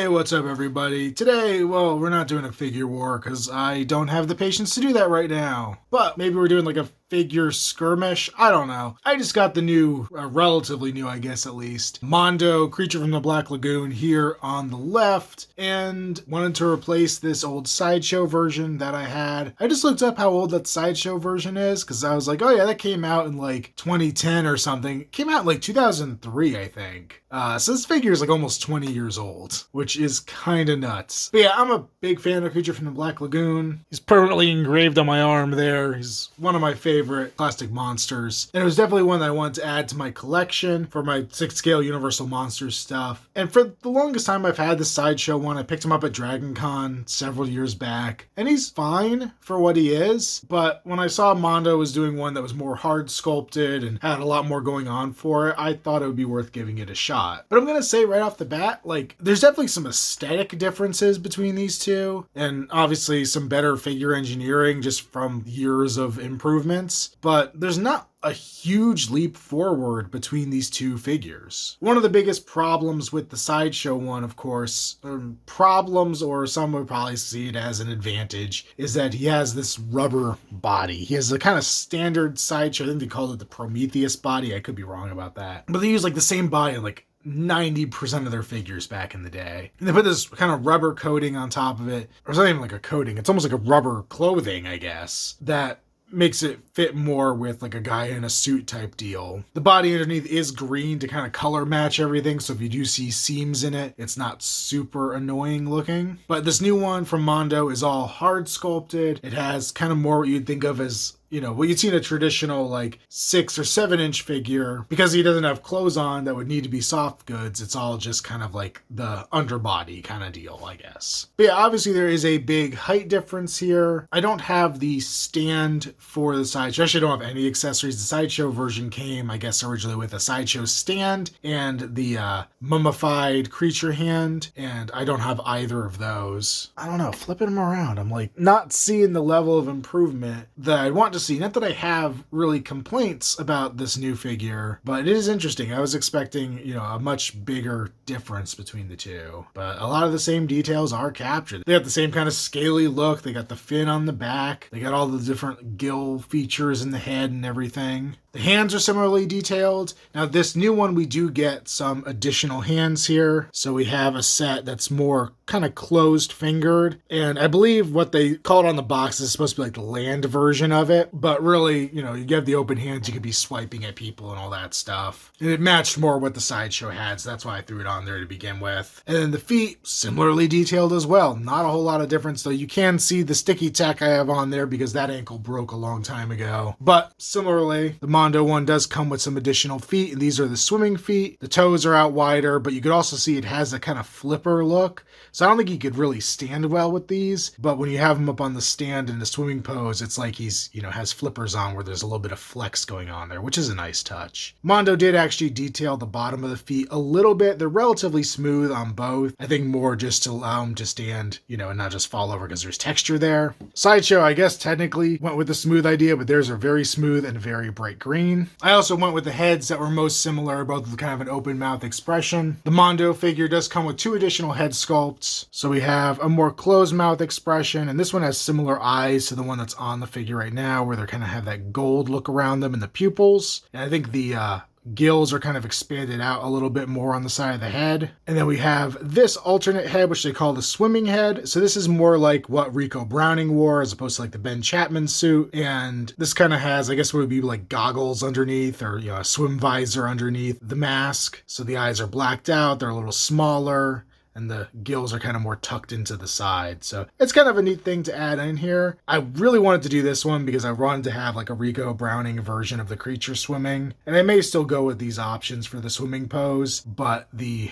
Hey, what's up, everybody? Today, well, we're not doing a figure war because I don't have the patience to do that right now. But maybe we're doing like a figure skirmish. I don't know. I just got the new, relatively new, I guess at least, Mondo, Creature from the Black Lagoon here on the left, and wanted to replace this old Sideshow version that I had. I just looked up how old that Sideshow version is because I was like, oh yeah, that came out in like 2010 or something. It came out in like 2003, I think. So this figure is like almost 20 years old, which is kind of nuts. But yeah, I'm a big fan of Creature from the Black Lagoon. He's permanently engraved on my arm there. He's one of my favorite plastic monsters. And it was definitely one that I wanted to add to my collection for my 6 scale Universal Monsters stuff. And for the longest time I've had this Sideshow one. I picked him up at Dragon Con several years back. And he's fine for what he is. But when I saw Mondo was doing one that was more hard sculpted and had a lot more going on for it, I thought it would be worth giving it a shot. But I'm going to say right off the bat, like, there's definitely some aesthetic differences between these two. And obviously some better figure engineering just from years of improvements. But there's not a huge leap forward between these two figures. One of the biggest problems with the Sideshow one, of course, problems, or some would probably see it as an advantage, is that he has this rubber body. He has a kind of standard Sideshow, I think they called it the Prometheus body, I could be wrong about that. But they use like the same body in like 90% of their figures back in the day. And they put this kind of rubber coating on top of it. Or it's not even like a coating, it's almost like a rubber clothing, I guess, that makes it fit more with like a guy in a suit type deal. The body underneath is green to kind of color match everything, so if you do see seams in it, it's not super annoying looking. But this new one from Mondo is all hard sculpted. It has kind of more what you'd think of as, you know, what you'd see in a traditional like 6 or 7 inch figure. Because he doesn't have clothes on that would need to be soft goods, it's all just kind of like the underbody kind of deal, I guess. But yeah, obviously there is a big height difference here. I don't have the stand for the Sideshow. I actually don't have any accessories. The Sideshow version came, I guess, originally with a Sideshow stand and the mummified creature hand, and I don't have either of those. I don't know, flipping them around, I'm like not seeing the level of improvement that I want to see. Not that I have really complaints about this new figure, but it is interesting. I was expecting, you know, a much bigger difference between the two, but a lot of the same details are captured. They have the same kind of scaly look. They got the fin on the back. They got all the different gill features in the head and everything. The hands are similarly detailed. Now this new one, we do get some additional hands here. So we have a set that's more kind of closed fingered. And I believe what they call it on the box is supposed to be like the land version of it. But really, you know, you have the open hands, you could be swiping at people and all that stuff. And it matched more what the Sideshow had, so that's why I threw it on there to begin with. And then the feet, similarly detailed as well. Not a whole lot of difference, though. You can see the sticky tack I have on there because that ankle broke a long time ago. But similarly, the Mondo one does come with some additional feet, and these are the swimming feet. The toes are out wider, but you could also see it has a kind of flipper look. So I don't think he could really stand well with these, but when you have him up on the stand in the swimming pose, it's like he's, you know, has flippers on where there's a little bit of flex going on there, which is a nice touch. Mondo did actually detail the bottom of the feet a little bit. They're relatively smooth on both. I think more just to allow him to stand, you know, and not just fall over because there's texture there. Sideshow, I guess, technically went with the smooth idea, but theirs are very smooth and very bright green. I also went with the heads that were most similar, both with kind of an open mouth expression. The Mondo figure does come with 2 additional head sculpts. So we have a more closed mouth expression, and this one has similar eyes to the one that's on the figure right now, where they kind of have that gold look around them in the pupils. And I think the gills are kind of expanded out a little bit more on the side of the head. And then we have this alternate head, which they call the swimming head. So this is more like what Rico Browning wore as opposed to like the Ben Chapman suit. And this kind of has, I guess, what would be like goggles underneath, or, you know, a swim visor underneath the mask. So the eyes are blacked out. They're a little smaller, and the gills are kind of more tucked into the side. So it's kind of a neat thing to add in here. I really wanted to do this one because I wanted to have like a Rico Browning version of the creature swimming. And I may still go with these options for the swimming pose, but the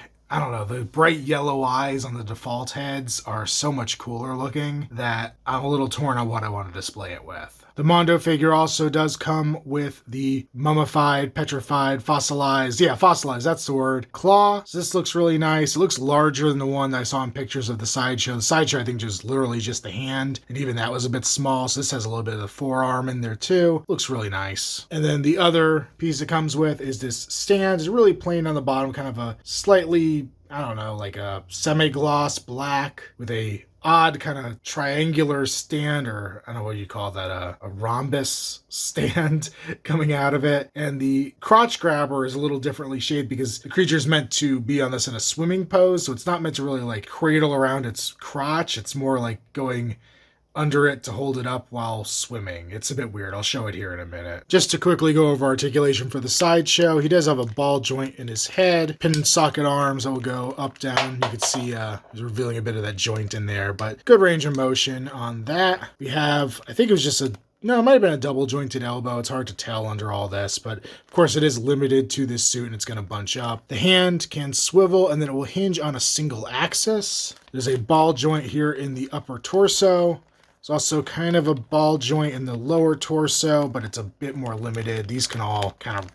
bright yellow eyes on the default heads are so much cooler looking that I'm a little torn on what I want to display it with. The Mondo figure also does come with the mummified, petrified, fossilized, that's the word, claw. So this looks really nice. It looks larger than the one that I saw in pictures of the Sideshow. The Sideshow, I think, just literally just the hand, and even that was a bit small. So this has a little bit of the forearm in there too. Looks really nice. And then the other piece it comes with is this stand. It's really plain on the bottom, kind of a slightly I don't know, like a semi-gloss black with a odd kind of triangular stand, or I don't know what you call that, a rhombus stand coming out of it. And the crotch grabber is a little differently shaped because the creature is meant to be on this in a swimming pose, so it's not meant to really like cradle around its crotch. It's more like going under it to hold it up while swimming. It's a bit weird. I'll show it here in a minute. Just to quickly go over articulation for the sideshow, he does have a ball joint in his head, pin and socket arms that will go up, down. You can see he's revealing a bit of that joint in there, but good range of motion on that. We have, I think it was just no, it might have been a double jointed elbow. It's hard to tell under all this, but of course it is limited to this suit and it's going to bunch up. The hand can swivel and then it will hinge on a single axis. There's a ball joint here in the upper torso. There's also kind of a ball joint in the lower torso, but it's a bit more limited. These can all kind of,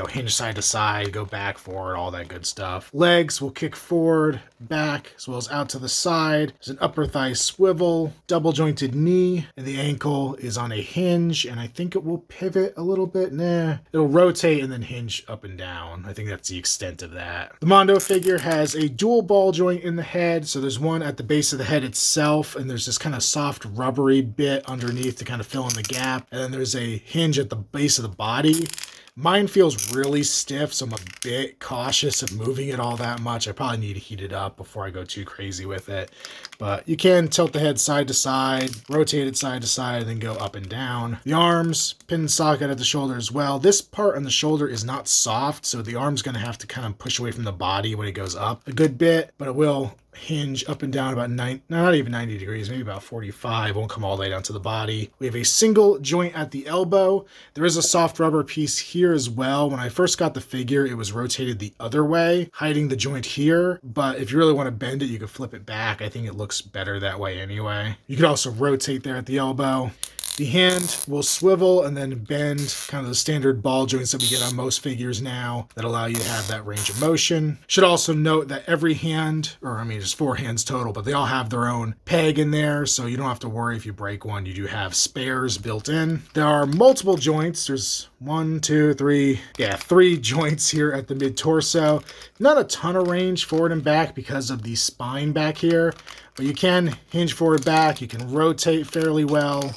hinge side to side, go back, forward, all that good stuff. Legs will kick forward, back, as well as out to the side. There's an upper thigh swivel, double jointed knee, and the ankle is on a hinge, and I think it will pivot a little bit. It'll rotate and then hinge up and down. I think that's the extent of that. The Mondo figure has a dual ball joint in the head, so there's one at the base of the head itself, and there's this kind of soft rubbery bit underneath to kind of fill in the gap, and then there's a hinge at the base of the body. Mine feels really stiff, so I'm a bit cautious of moving it all that much. I probably need to heat it up before I go too crazy with it. But you can tilt the head side to side, rotate it side to side, and then go up and down. The arms, pin and socket at the shoulder as well. This part on the shoulder is not soft, so the arm's going to have to kind of push away from the body when it goes up a good bit, but it will hinge up and down about not even 90 degrees, maybe about 45. Won't come all the way down to the body. We have a single joint at the elbow. There is a soft rubber piece here as well. When I first got the figure, it was rotated the other way, hiding the joint here. But if you really want to bend it, you could flip it back. I think it looks better that way anyway. You could also rotate there at the elbow. The hand will swivel and then bend, kind of the standard ball joints that we get on most figures now that allow you to have that range of motion. Should also note that every hand, there's 4 hands total, but they all have their own peg in there, so you don't have to worry if you break one. You do have spares built in. There are multiple joints. There's 3 joints here at the mid-torso. Not a ton of range forward and back because of the spine back here, but you can hinge forward back. You can rotate fairly well.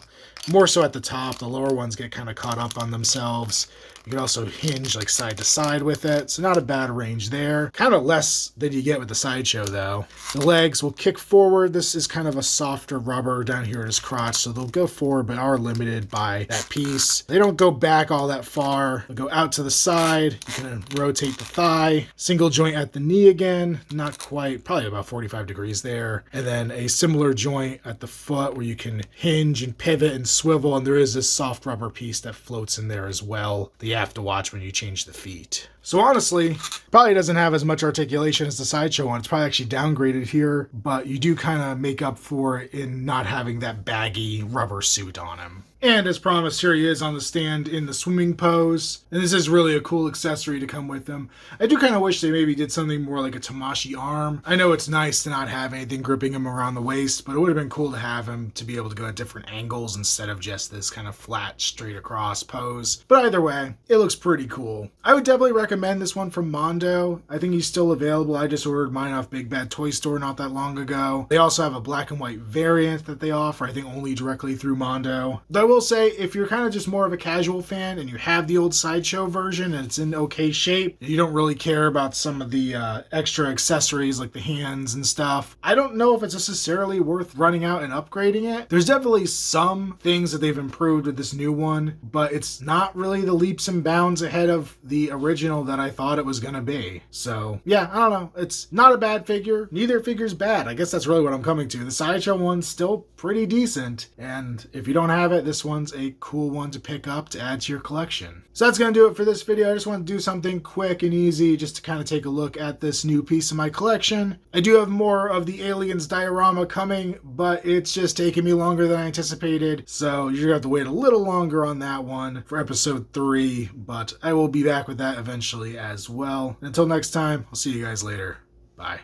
More so at the top. The lower ones get kind of caught up on themselves. You can also hinge like side to side with it, so not a bad range there. Kind of less than you get with the sideshow though. The legs will kick forward. This is kind of a softer rubber down here at his crotch, so they'll go forward but are limited by that piece. They don't go back all that far. They'll go out to the side. You can rotate the thigh. Single joint at the knee again, not quite, probably about 45 degrees there. And then a similar joint at the foot where you can hinge and pivot and swivel, and there is this soft rubber piece that floats in there as well that you have to watch when you change the feet. So honestly, probably doesn't have as much articulation as the sideshow one. It's probably actually downgraded here, but you do kind of make up for it in not having that baggy rubber suit on him. And as promised, here he is on the stand in the swimming pose. And this is really a cool accessory to come with him. I do kind of wish they maybe did something more like a Tamashii arm. I know it's nice to not have anything gripping him around the waist, but it would have been cool to have him to be able to go at different angles instead of just this kind of flat, straight across pose. But either way, it looks pretty cool. I would definitely recommend this one from Mondo. I think he's still available. I just ordered mine off Big Bad Toy Store not that long ago. They also have a black and white variant that they offer, I think only directly through Mondo. Though I will say, if you're kind of just more of a casual fan and you have the old sideshow version and it's in okay shape, you don't really care about some of the extra accessories like the hands and stuff, I don't know if it's necessarily worth running out and upgrading it. There's definitely some things that they've improved with this new one, but it's not really the leaps and bounds ahead of the original that I thought it was going to be. So yeah, I don't know. It's not a bad figure. Neither figure's bad. I guess that's really what I'm coming to. The sideshow one's still pretty decent, and if you don't have it, this one's a cool one to pick up to add to your collection. So that's going to do it for this video. I just want to do something quick and easy just to kind of take a look at this new piece of my collection. I do have more of the Aliens diorama coming, but it's just taking me longer than I anticipated, so you're going to have to wait a little longer on that one for episode 3, but I will be back with that eventually as well. Until next time, I'll see you guys later. Bye.